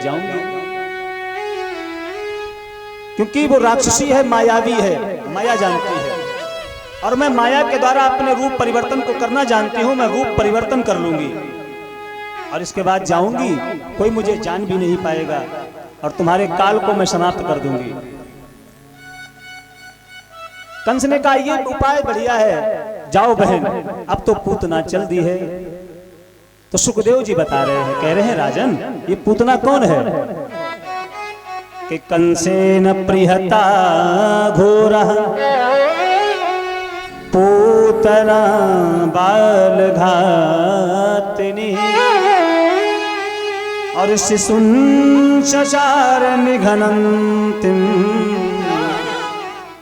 जाऊंगी, क्योंकि वो राक्षसी है, मायावी है, माया जानती है और मैं माया के द्वारा अपने रूप परिवर्तन को करना जानती हूं। मैं रूप परिवर्तन कर लूंगी और इसके बाद जाऊंगी, कोई मुझे जान भी नहीं पाएगा और तुम्हारे काल को मैं समाप्त कर दूंगी। कंस ने कहा ये उपाय बढ़िया है, जाओ बहन, अब तो पूतना चल दी है। तो सुखदेव जी बता रहे हैं, कह रहे हैं राजन ये पूतना कौन है कि कंसेन प्रियता घोरा पूतना बाल घातिनी और शिशुन शशार निघनंतिम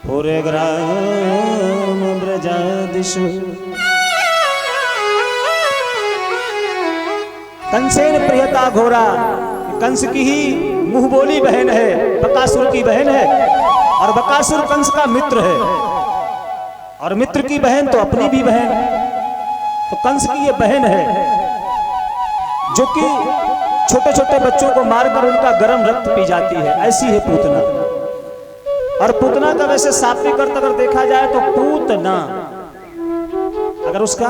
पूरे ग्राम ब्रजादिषु। कंसेन प्रियता घोरा, कंस की ही मुंह बोली बहन है, बकासुर की बहन है और बकासुर कंस का मित्र है और मित्र की बहन तो अपनी भी बहन। तो कंस की ये बहन है जो कि छोटे छोटे बच्चों को मारकर उनका गर्म रक्त पी जाती है, ऐसी है पूतना। और पूतना का वैसे शाब्दिक अर्थ अगर देखा जाए तो पूतना, अगर उसका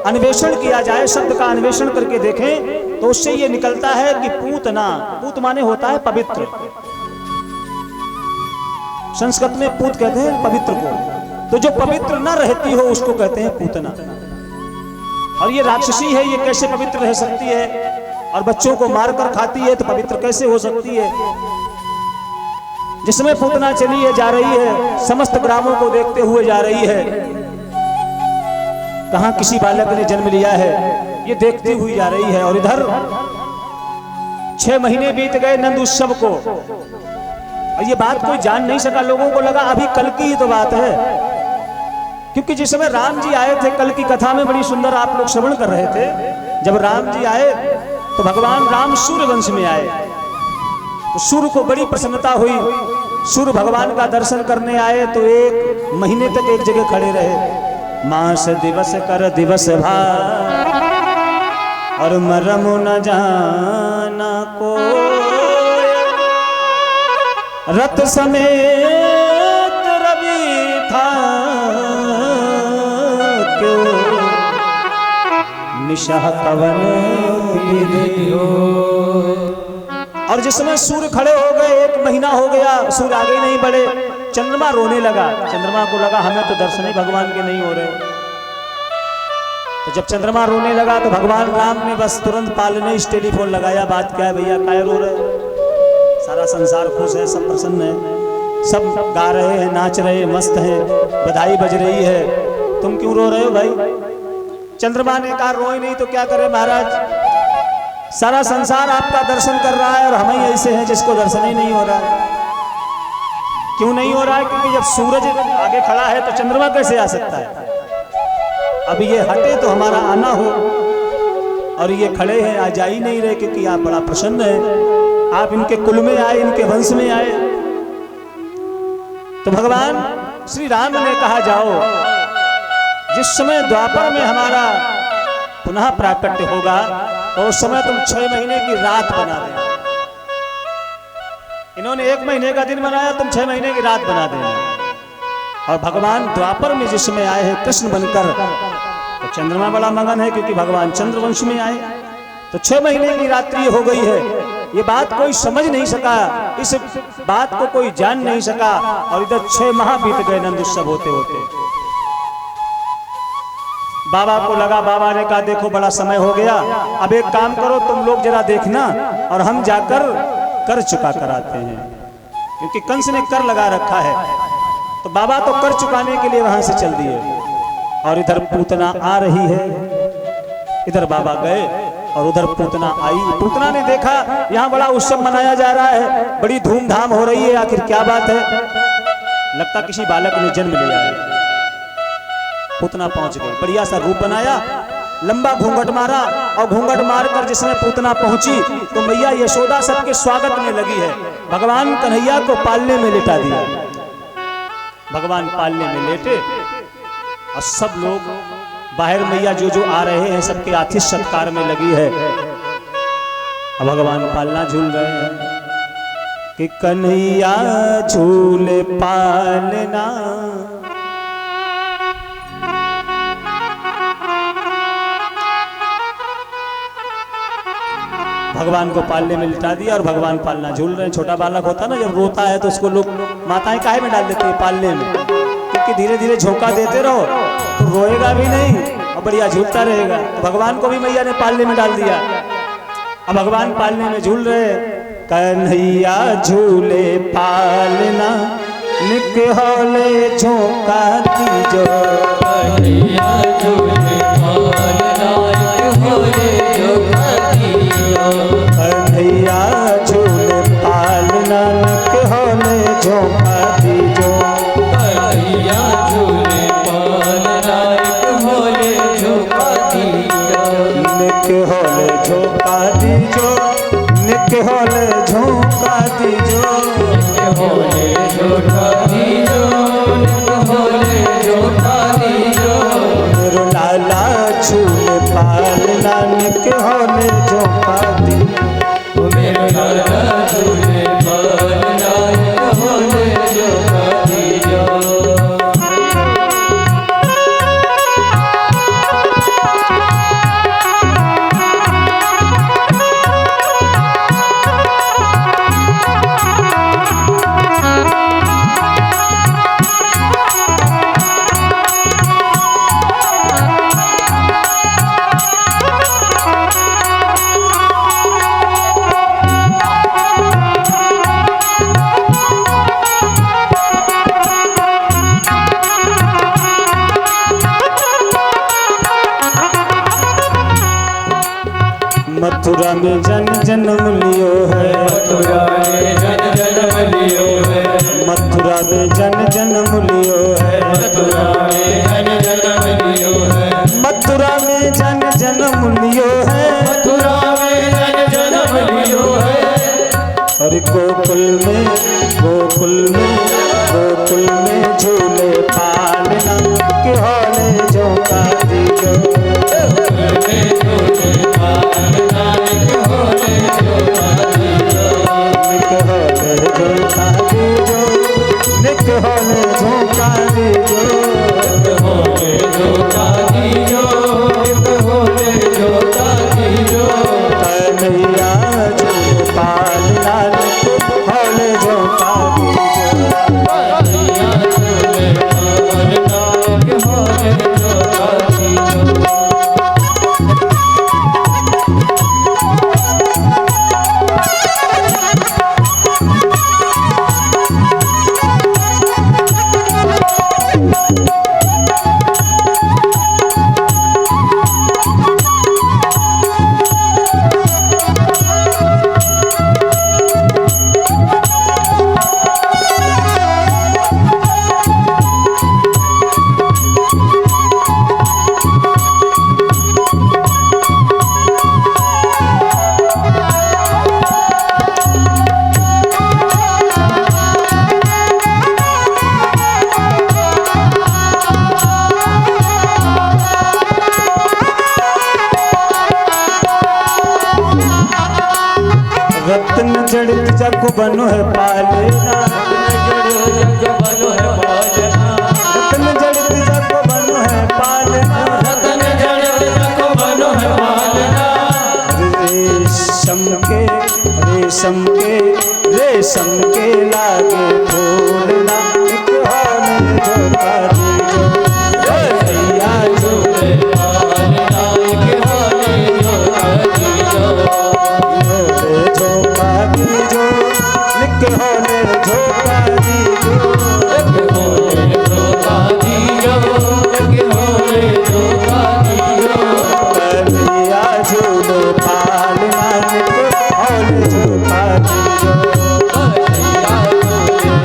अन्वेषण किया जाए, शब्द का अन्वेषण करके देखें तो उससे ये निकलता है कि पूतना, पूत माने होता है पवित्र। संस्कृत में पूत कहते हैं पवित्र को, तो जो पवित्र न रहती हो उसको कहते हैं पूतना। और ये राक्षसी है, ये कैसे पवित्र रह सकती है और बच्चों को मारकर खाती है, तो पवित्र कैसे हो सकती है। जिसमें पूतना चली है, जा रही है, समस्त ग्रामों को देखते हुए जा रही है, कहां किसी बालक ने जन्म लिया है ये देखती हुई जा रही है। और इधर 6 महीने बीत गए नंद उत्सव को और ये बात कोई जान नहीं सका। लोगों को लगा अभी कल की ही तो बात है, क्योंकि जिस समय राम जी आए थे, कल की कथा में बड़ी सुंदर आप लोग श्रवण कर रहे थे, जब राम जी आए तो भगवान राम सूर्य वंश में आए, तो सूर्य को बड़ी प्रसन्नता हुई। सूर्य भगवान का दर्शन करने आए तो 1 महीने तक एक जगह खड़े रहे। मास दिवस कर दिवस भार और मरम न जाना को, रत समेत रवि था क्यों, निशा कवन विधियो। और जिस समय सूर्य खड़े हो गए, 1 महीना हो गया, सूर्य आगे नहीं बढ़े, चंद्रमा रोने लगा। चंद्रमा को लगा हमें तो दर्शन ही भगवान के नहीं हो रहे। तो जब चंद्रमा रोने लगा तो भगवान राम ने बस तुरंत पालने टेलीफोन लगाया, बात क्या है भैया, काय रो रहे। सारा संसार खुश है, सब प्रसन्न है, सब गा रहे हैं, नाच रहे हैं, मस्त हैं, बधाई बज रही है, तुम क्यों रो रहे हो भाई। चंद्रमा ने कहा रोए नहीं तो क्या करे महाराज, सारा संसार आपका दर्शन कर रहा है और हम ही ऐसे हैं जिसको दर्शन ही नहीं हो रहा है। क्यों नहीं हो रहा है, क्योंकि जब सूरज आगे खड़ा है तो चंद्रमा कैसे आ सकता है। अब ये हटे तो हमारा आना हो, और ये खड़े हैं, आ जा ही नहीं रहे, क्योंकि आप बड़ा प्रसन्न है, आप इनके कुल में आए, इनके वंश में आए। तो भगवान श्री राम ने कहा जाओ, जिस समय द्वापर में हमारा पुनः प्राकट्य होगा तो उस समय तुम 6 महीने की रात बना देना। इन्होंने 1 महीने का दिन बनाया, तुम 6 महीने की रात बना देना। और भगवान द्वापर में जिस समय आए हैं कृष्ण बनकर, तो चंद्रमा बड़ा मगन है, क्योंकि भगवान चंद्रवंश में आए। तो 6 महीने की रात्रि हो गई है, ये बात कोई समझ नहीं सका, इस बात को कोई जान नहीं सका। और इधर 6 माह बीत गए नंद उत्सव होते होते। बाबा को लगा, बाबा ने कहा देखो बड़ा समय हो गया, अब एक काम करो तुम लोग जरा देखना और हम जाकर कर चुका कराते हैं, क्योंकि कंस ने कर लगा रखा है। तो बाबा तो कर चुकाने के लिए वहां से चल दिए। और इधर पूतना आ रही है, इधर बाबा गए और उधर पूतना आई। पूतना ने देखा यहाँ बड़ा उत्सव मनाया जा रहा है, बड़ी धूमधाम हो रही है, आखिर क्या बात है, लगता किसी बालक ने जन्म लिया है। पूतना पहुंच गई, बढ़िया सा रूप बनाया, लंबा घूंघट मारा, और घूंघट मारकर जिसमें पूतना पहुंची तो मैया यशोदा सबके स्वागत में लगी है। भगवान कन्हैया को पालने में लेटा दिया। भगवान पालने में लेटे और सब लोग बाहर मैया जो जो आ रहे हैं सबके आतिथ्य सत्कार में लगी है। अब भगवान पालना झूल रहे हैं कि कन्हैया झूले पालना, भगवान को पालने में लिटा दिया और भगवान पालना झूल रहे हैं। छोटा बालक होता है ना, जब रोता है तो उसको लोग माताएं काहे में डाल देती है पालने में, क्योंकि धीरे धीरे झोंका देते रहो तो रोएगा भी नहीं और बढ़िया झूलता रहेगा। तो भगवान को भी मैया ने पालने में डाल दिया। अब भगवान पालने में झूल रहे, कन्हैया झूले पालना निक होले झोंका दीजो, कन्हैया झूले पालना निक होले झोंका दीजो, कन्हैया झूले पालना निक होले झोंका दीजो, कन्हैया झूले पालना निक होले झोंका दीजो, निक होले झोंका दीजो, निक होले झोंका दीजो, निक होले झोंका दीजो, निक होले झोंका दीजो, मेरो लाला झूले पालना निक होले झोंका दीजो, मेरो लाला झूले पालना निक होले झोंका दीजो। मथुरा में जन जन्म लियो है, मथुरा में जन जन्म लियो है, मथुरा में जन जन्म लियो है, मथुरा में जन जन्म लियो है, मथुरा में जन जन्म लियो है, मथुरा में जन जन्म लियो है, और गोकुल में गोकुल में गोकुल में झूले पालना के होले झोंका दीजो, निक होले झोंका दीजो, निक होले झोंका दीजो, निक होले झोंका दीजो, निक होले झोंका दीजो, निक होले झोंका दीजो, कन्हैया झूले पालना निक होले झोंका दीजो, कन्हैया झूले पालना निक होले झोंका दीजो। रत्न जड़ित जग बनो है पालना, रत्न जड़ित जग बनो है पालना, रेशम के लागे फूलना निक होले झोंका दीजो, कन्हैया झूले पालना निक होले झोंका दीजो, होले झोंका दीजो, निक होले झोंका दीजो, निक होले झोंका दीजो, निक होले झोंका दीजो, कन्हैया झूले पालना निक होले झोंका दीजो, कन्हैया झूले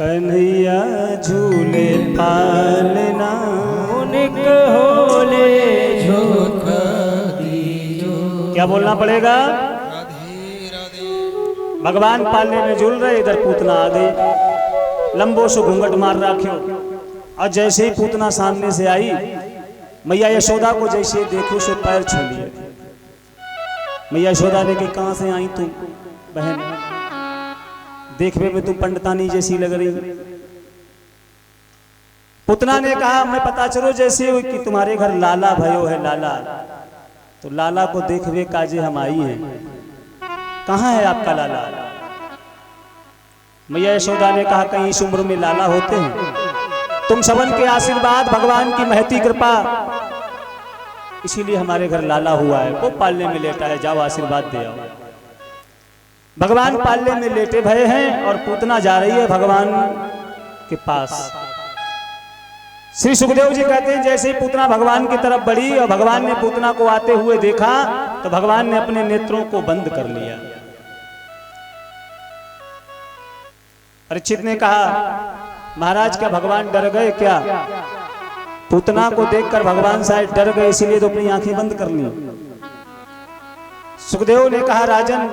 कन्हैया झूले पालना उनिक होले झोक दीजो। क्या बोलना पड़ेगा? भगवान पालने में झूल रहे, इधर पूतना आ गई, लंबो से घूंघट मार रखियो। और जैसे ही पूतना सामने से आई, मैया यशोदा को जैसे देखो से पैर छू लिए। मैया यशोदा ने कही, कहां से आई तू बहन? देखने में तू पंडितानी जैसी लग रही। पुतना ने कहा, मैं पता चलो जैसे कि तुम्हारे घर लाला भयो है, लाला। तो लाला को देखवे काजे हम आई हैं, कहाँ है आपका लाला? मैया यशोदा ने कहा, कहीं इस उम्र में लाला होते हैं? तुम सबन के आशीर्वाद, भगवान की महती कृपा, इसीलिए हमारे घर लाला हुआ है। वो पालने में लेटा है, जाओ आशीर्वाद दे आओ। भगवान पालने में लेटे भये हैं और पूतना जा रही है भगवान के पास। श्री सुखदेव जी कहते हैं, जैसे ही पूतना भगवान की तरफ बढ़ी और भगवान ने पूतना को आते हुए देखा, तो भगवान ने अपने नेत्रों को बंद कर लिया। परीक्षित ने कहा, महाराज क्या भगवान डर गए क्या? पूतना को देखकर भगवान शायद डर गए, इसीलिए तो अपनी आंखें बंद कर ली। सुखदेव ने कहा, राजन,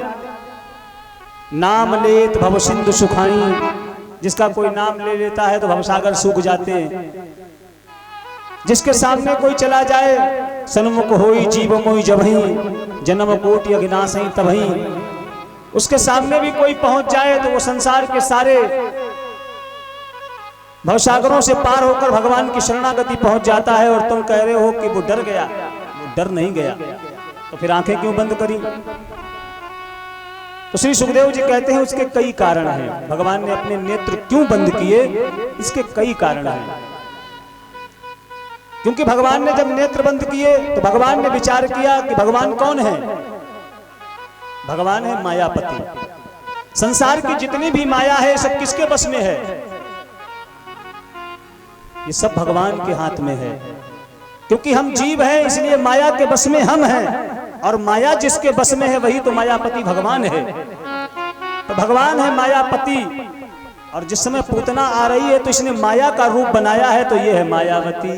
नाम लेत भव सिंधु सुखाई, जिसका कोई नाम ले लेता है तो भवसागर सूख जाते हैं। जिसके सामने कोई चला जाए, सन्मुख होई जीव मोई जबही, जन्म कोटि अज्ञासई तबही। उसके सामने भी कोई पहुंच जाए तो वो संसार के सारे भवसागरों से पार होकर भगवान की शरणागति पहुंच जाता है। और तुम कह रहे हो कि वो डर गया। वो डर नहीं गया, तो फिर आंखें क्यों बंद करी? तो श्री सुखदेव जी कहते हैं, उसके कई कारण हैं। भगवान ने अपने नेत्र क्यों बंद किए, इसके कई कारण हैं। क्योंकि भगवान ने जब नेत्र बंद किए तो भगवान ने विचार किया कि भगवान कौन है? भगवान है मायापति। संसार की जितनी भी माया है, सब किसके बस में है? ये सब भगवान के हाथ में है। क्योंकि हम जीव हैं, इसलिए माया के बस में हम हैं। और माया जिसके बस में है, वही तो मायापति भगवान है। तो भगवान है मायापति। और जिस समय पूतना आ रही है तो इसने माया का रूप बनाया है, तो ये है मायावती।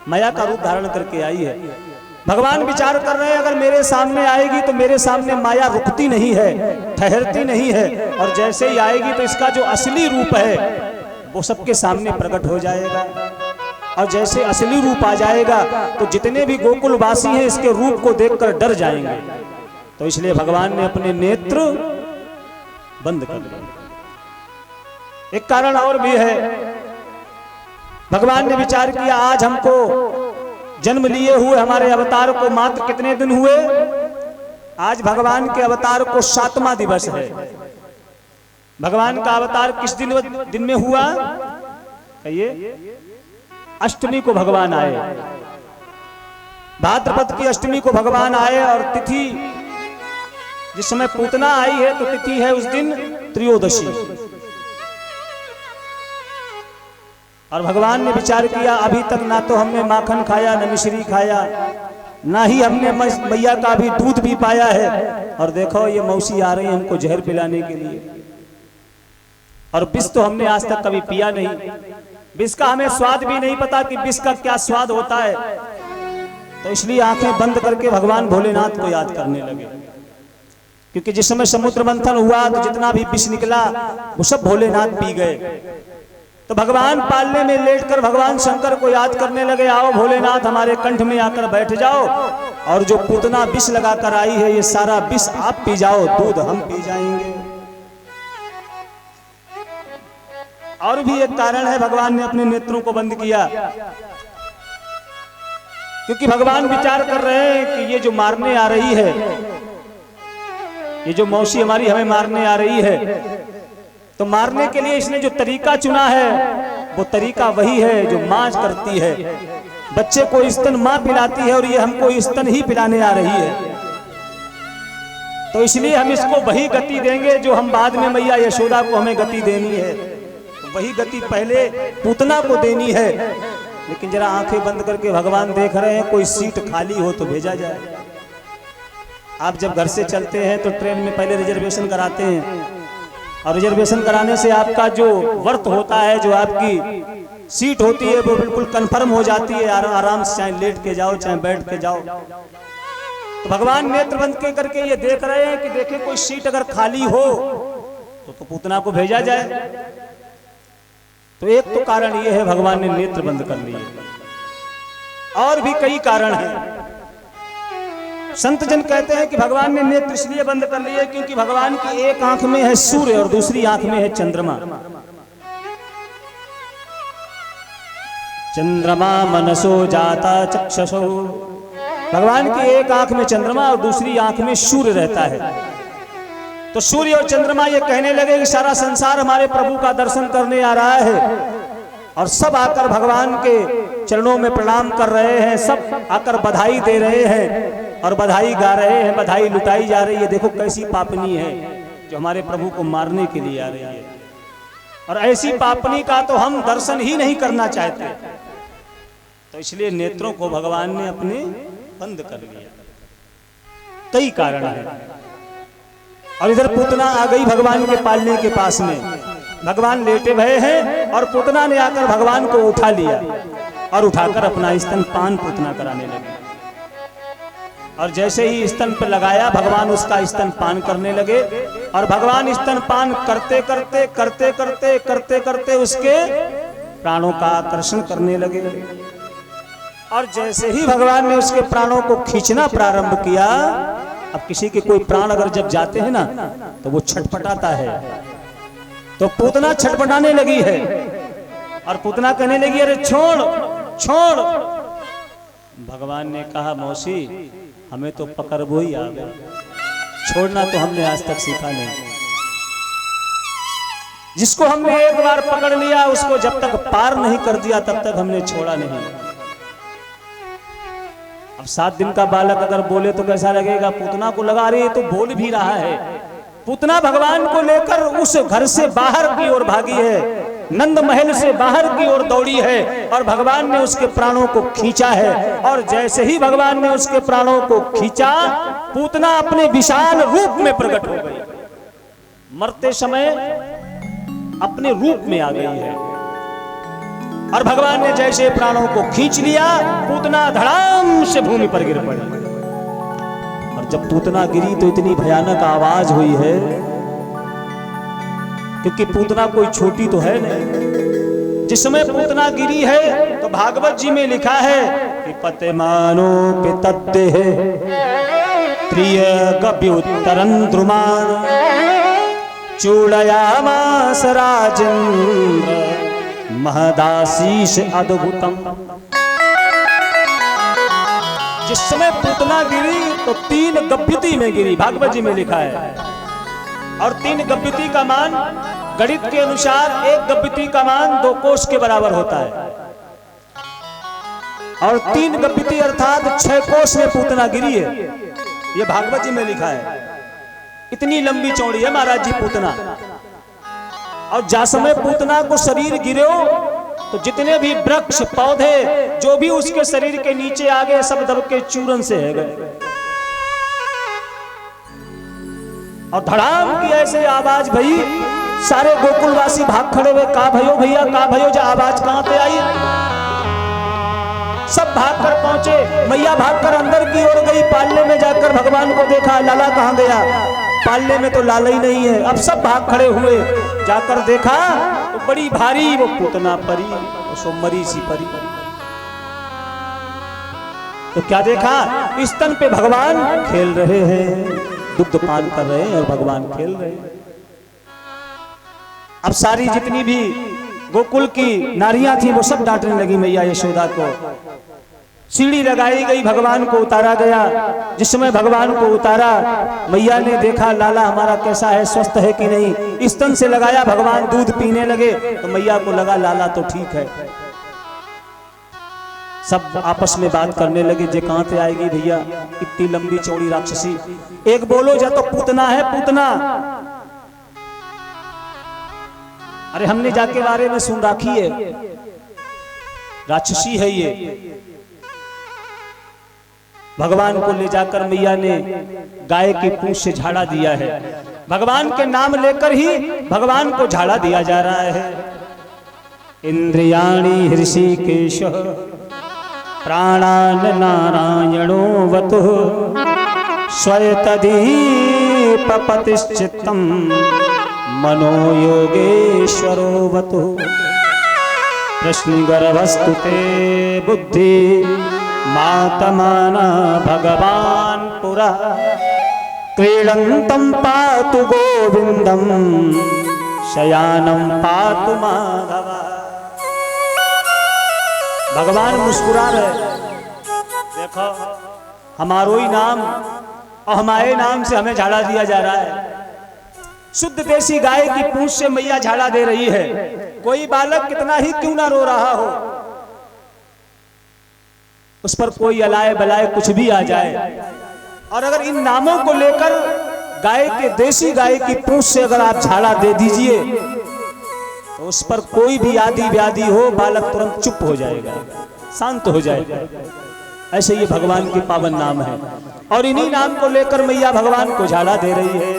माया का रूप धारण करके आई है। भगवान विचार कर रहे हैं, अगर मेरे सामने आएगी तो मेरे सामने माया रुकती नहीं है, ठहरती नहीं है। और जैसे ही आएगी तो इसका जो असली रूप है वो सबके सामने प्रकट हो जाएगा। और जैसे असली रूप आ जाएगा तो जितने भी गोकुलवासी हैं इसके रूप को देखकर डर जाएंगे। तो इसलिए भगवान ने अपने नेत्र बंद कर दिए। एक कारण और भी है। भगवान ने विचार किया, आज हमको जन्म लिए हुए हमारे अवतार को मात्र कितने दिन हुए? आज भगवान के अवतार को 7वां दिवस है। भगवान का अवतार किस दिन में हुआ? कहिए। अष्टमी को भगवान आए, भाद्रपद की अष्टमी को भगवान आए। और तिथि जिस समय पूतना आई है तो तिथि है उस दिन त्रयोदशी। और भगवान ने विचार किया, अभी तक ना तो हमने माखन खाया, न मिश्री खाया, ना ही हमने मैया का भी दूध भी पाया है। और देखो ये मौसी आ रही है हमको जहर पिलाने के लिए। और विष तो हमने आज तक कभी पिया नहीं, विष का हमें स्वाद भी नहीं पता कि विष का क्या स्वाद होता है। तो इसलिए आंखें बंद करके भगवान भोलेनाथ को याद करने लगे। क्योंकि जिस समय समुद्र मंथन हुआ तो जितना भी विष निकला वो सब भोलेनाथ पी गए। तो भगवान पालने में लेटकर भगवान शंकर को याद करने लगे, आओ भोलेनाथ हमारे कंठ में आकर बैठ जाओ, और जो पूतना विष लगाकर आई है ये सारा विष आप पी जाओ, दूध हम पी जाएंगे। और भी एक कारण है, भगवान ने अपने नेत्रों को बंद किया क्योंकि भगवान विचार कर रहे हैं कि ये जो मारने आ रही है, ये जो मौसी हमारी हमें मारने आ रही है, तो मारने के लिए इसने जो तरीका चुना है वो तरीका वही है जो माँ करती है। बच्चे को स्तन माँ पिलाती है और ये हमको स्तन ही पिलाने आ रही है। तो इसलिए हम इसको वही गति देंगे जो हम बाद में मैया यशोदा को हमें गति देनी है। वही गति पहले पूतना को देनी है। लेकिन जरा आंखें बंद करके भगवान देख रहे हैं, कोई सीट खाली हो तो भेजा जाए। आप जब घर से चलते हैं तो ट्रेन में पहले रिजर्वेशन कराते हैं, और रिजर्वेशन कराने से आपका जो वर्थ होता है, जो आपकी सीट होती है, वो बिल्कुल कंफर्म हो जाती है। आराम से चाहे लेट के जाओ चाहे बैठ के जाओ। तो भगवान नेत्र बंद के करके ये देख रहे हैं कि देखे कोई सीट अगर खाली हो तो पूतना को भेजा जाए। तो एक तो कारण ये है भगवान ने नेत्र बंद कर लिए, और भी कई कारण हैं। संत जन कहते हैं कि भगवान ने नेत्र इसलिए बंद कर लिए क्योंकि भगवान की एक आंख में है सूर्य और दूसरी आंख में है चंद्रमा। चंद्रमा मनसो जाता चक्षुषो, भगवान की एक आंख में चंद्रमा और दूसरी आंख में सूर्य रहता है। तो सूर्य और चंद्रमा ये कहने लगे कि सारा संसार हमारे प्रभु का दर्शन करने आ रहा है, और सब आकर भगवान के चरणों में प्रणाम कर रहे हैं, सब आकर बधाई दे रहे हैं और बधाई गा रहे हैं, बधाई लुटाई जा रही है। देखो कैसी पापनी है जो हमारे प्रभु को मारने के लिए आ रही है, और ऐसी पापनी का तो हम दर्शन ही नहीं करना चाहते। तो इसलिए नेत्रों को भगवान ने अपने बंद कर लिया। कई कारण है। और इधर पूतना आ गई भगवान के पालने के पास में। भगवान लेटे भये हैं और पूतना ने आकर भगवान को उठा लिया और उठाकर अपना स्तनपान पूतना कराने लगी। और जैसे ही स्तन पर लगाया, भगवान उसका स्तनपान करने लगे। और भगवान स्तनपान करते करते करते करते करते करते उसके प्राणों का आकर्षण करने लगे। और जैसे ही भगवान ने उसके प्राणों को खींचना प्रारंभ किया, अब किसी के कोई प्राण अगर जब जाते हैं ना तो वो छटपटाता है। तो पूतना छटपटाने लगी है और पूतना कहने लगी, अरे छोड़ छोड़। भगवान ने कहा, मौसी हमें तो पकड़बो ही आ गया, छोड़ना तो हमने आज तक सीखा नहीं। जिसको हमने एक बार पकड़ लिया उसको जब तक पार नहीं कर दिया तब तक हमने छोड़ा नहीं। अब 7 दिन का बालक अगर बोले तो कैसा लगेगा? पूतना को लगा रही है तो बोल भी रहा है। पूतना भगवान को लेकर उस घर से बाहर की ओर भागी है, नंद महल से बाहर की ओर दौड़ी है, और भगवान ने उसके प्राणों को खींचा है। और जैसे ही भगवान ने उसके प्राणों को खींचा, पूतना अपने विशाल रूप में प्रकट हो गई, मरते समय अपने रूप में आ गई है। और भगवान ने जैसे प्राणों को खींच लिया, पूतना धड़ाम से भूमि पर गिर पड़ी। और जब पूतना गिरी तो इतनी भयानक आवाज हुई है, क्योंकि पूतना कोई छोटी तो है नहीं। जिस समय पूतना गिरी है तो भागवत जी में लिखा है कि पतेमानो पितद्दे प्रिय गभ्युत्तरं द्रुमान चूड़यामास राजेंद्र महदाशीष अद्भुतम। जिस समय पूतना गिरी तो 3 गभ्युति में गिरी, भागवत जी में लिखा है। और 3 गभ्युति का मान गणित के अनुसार 1 गभ्युति का मान 2 कोष के बराबर होता है। और 3 गभ्युति अर्थात 6 कोष में पूतना गिरी है, ये भागवत जी में लिखा है। इतनी लंबी चौड़ी है महाराज जी पूतना। और जा समय पूतना को शरीर गिरे तो जितने भी वृक्ष पौधे जो भी उसके शरीर के नीचे आ गए सब दब के चूरन से है गए। और धड़ाम की ऐसे आवाज भई, सारे गोकुलवासी भाग खड़े हुए, का भयो भैया का भयो, जो आवाज कहां पे आई? सब भागकर पहुंचे। मैया भागकर अंदर की ओर गई, पालने में जाकर भगवान को देखा, लाला कहां गया? पालने में तो लाला ही नहीं है। अब सब भाग खड़े हुए, जाकर देखा तो बड़ी भारी वो पूतना परी, वो सोमरी सी परी। तो क्या देखा? स्तन पे भगवान खेल रहे हैं, दुग्ध पान कर रहे हैं और भगवान खेल रहे हैं। अब सारी जितनी भी गोकुल की नारियां थी वो सब डांटने लगी मैया यशोदा को। सीढ़ी लगाई गई, भगवान को उतारा गया। जिस समय भगवान को उतारा, मैया ने देखा लाला हमारा कैसा है, स्वस्थ है कि नहीं। स्तन से लगाया, भगवान दूध पीने लगे तो मैया को लगा लाला तो ठीक है। सब आपस में बात करने लगे, जे कहां से आएगी भैया इतनी लंबी चौड़ी राक्षसी? एक बोलो जा तो पूतना है, पूतना। अरे हमने जाके बारे में सुन रखी है, राक्षसी है ये। भगवान को ले जाकर मैया ने गाय की पूंछ से झाड़ा दिया है। भगवान के नाम लेकर ही भगवान को झाड़ा दिया जा रहा है। इंद्रियाणि हृषिकेश प्राणान नारायणो वतु स्वयतदीपपतिश्चित्तं मनो योगेश्वरो वतु कृष्णगर्भस्तु ते बुद्धि मातमाना भगवान पुरा क्रीडन्तं पातु गोविंदम शयानं पातु माधव। भगवान मुस्कुरा रहे, देखो हमारो ही नाम और हमारे नाम से हमें झाड़ा दिया जा रहा है। शुद्ध देसी गाय की पूंछ से मैया झाड़ा दे रही है। कोई बालक कितना ही क्यों ना रो रहा हो, उस पर कोई अलाय बलाय कुछ भी आ जाए, और अगर इन नामों को लेकर गाय के देसी गाय की पूंछ से अगर आप झाड़ा दे दीजिए तो उस पर कोई भी आदि व्याधि हो, बालक तुरंत चुप हो जाएगा, शांत हो जाएगा। ऐसे ये भगवान के पावन नाम है, और इन्हीं नाम को लेकर मैया भगवान को झाड़ा दे रही है।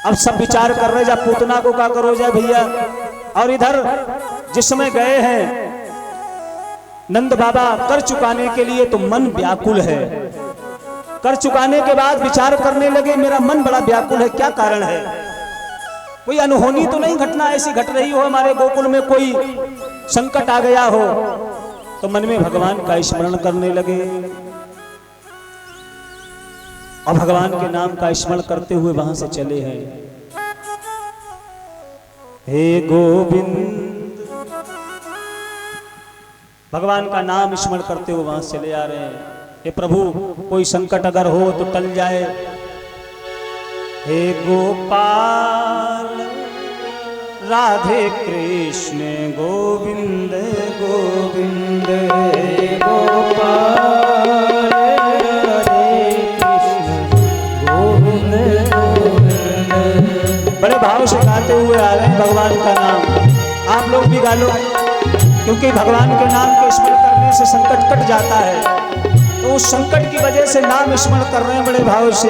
अब सब विचार कर रहे, जा पूतना को क्या करो जाए भैया। और इधर जिस समय गए हैं नंद बाबा कर चुकाने के लिए, तो मन व्याकुल है। कर चुकाने के बाद विचार करने लगे, मेरा मन बड़ा व्याकुल है, क्या कारण है? कोई अनहोनी तो नहीं घटना ऐसी घट रही हो, हमारे गोकुल में कोई संकट आ गया हो? तो मन में भगवान का स्मरण करने लगे, और भगवान के नाम का स्मरण करते हुए वहां से चले हैं। हे गोविंद, भगवान का नाम स्मरण करते हुए वहां से चले आ रहे हैं। हे प्रभु, कोई संकट अगर हो तो टल जाए। हे गोपाल राधे कृष्ण गोविंद गोविंद, हे गोपाल राधे कृष्ण गोविंद गोविंद। बड़े भाव से गाते हुए आ रहे हैं भगवान का नाम। आप लोग भी गा लो, क्योंकि भगवान के नाम को स्मरण करने से संकट कट जाता है। तो उस संकट की वजह से नाम स्मरण कर रहे हैं बड़े भाव से।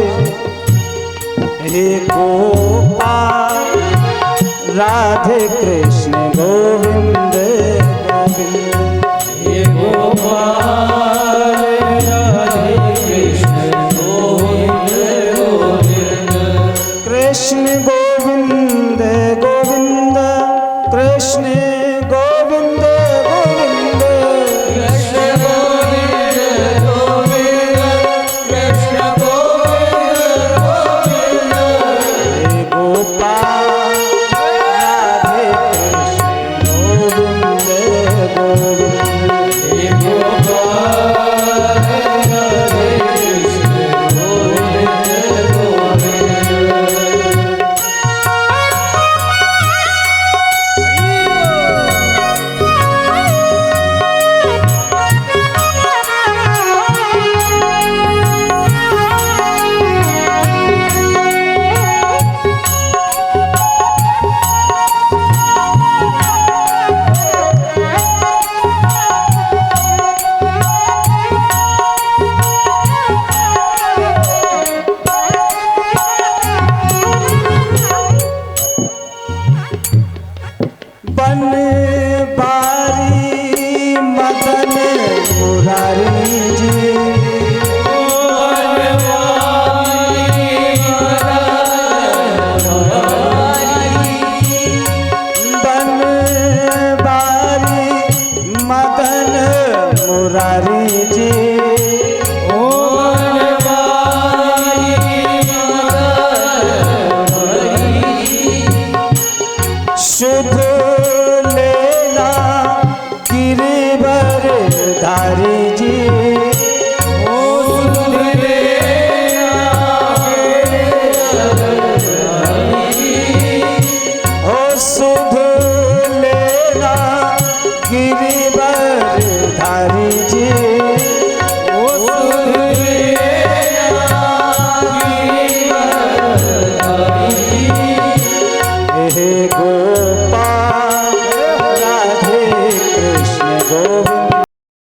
हे गोपाल राधे कृष्ण गोविंद गोविंद, हे गोपाल राधे कृष्ण गोविंद गोविंद, कृष्ण गोविंद गोविंद, कृष्ण गोविंद गोविंद, कृष्ण गोविंद गोविंद, कृष्ण गोविंद गोविंद। हे गोपाल राधे कृष्ण गोविंद गोविंद, हे गोपाल राधे कृष्ण गोविंद गोविंद। बनवारी मदन मुरारी जी, बनवारी मदन मुरारी जी, शुभ लेना गिरिवर धारी जी, ओ शुभ लेना ओ शुभ लेना गिरिवर